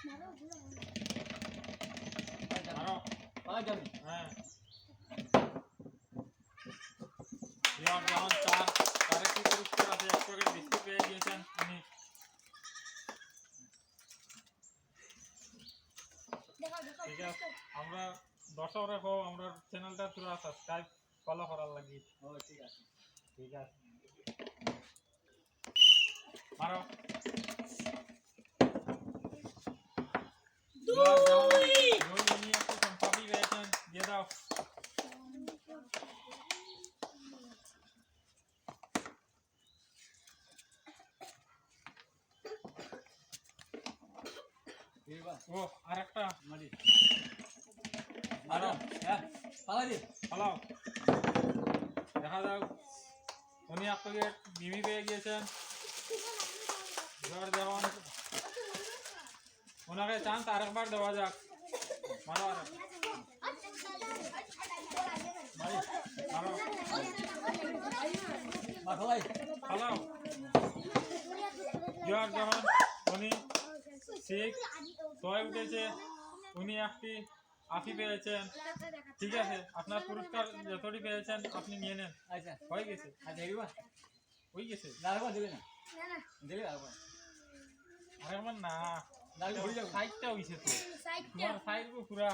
মারো পালা যাবি হ্যাঁ ইয়ার জান চার তারে কি পুরস্কার আছে এক প্যাকেট বিস্কুট পেয়ে গিয়েছেন উনি ঠিক আছে আমরা দর্শক রাখো আমরা চ্যানেলটা পুরো সাবস্ক্রাইব ফলো করার লাগি ও ঠিক আছে মারো দুই দুই নিয়ে একটু সম্পাদি পেয়েছেন দিয়ে দাও এবার ও আরেকটা মারি মারো হ্যাঁ পালা দি পালাও দেখা যাক উনি এক প্যাকেট মিমি পেয়ে গিয়েছেন এবার যেমন ওনাকে চান্স আরেকবার দেওয়া যাক মারো আর মারি মারো মা ফলাই পালাও ইয়ার যেমন উনি সিক্স ছয় উঠেছে উনি একটি আফি পেয়েছেন ঠিক আছে আপনার পুরস্কার যতটি পেয়েছেন আপনি নিয়ে নেন আচ্ছা হয়ে গেছে আচ্ছা এবার হয়ে গেছে আরেকবার দিলে না দিলে আরেকবার আরেকবার না নাহলে ভুলে যাবো সাইডটা হইছে তো তোমার সাইড পুরা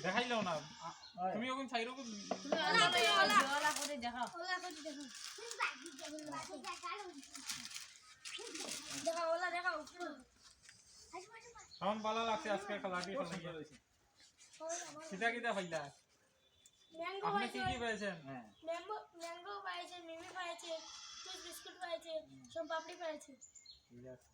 দেখাইলেও না তুমি ওখানে সাইড তখন ভালো লাগছে আজকে খেলাটি খেলা কিতা কিতা হইলা আপনি কি কি পেয়েছেন হ্যাঁ ম্যাঙ্গো পাইছে মিমি পাইছে বিস্কুট পাইছে সব পাপড়ি পাইছে ঠিক আছে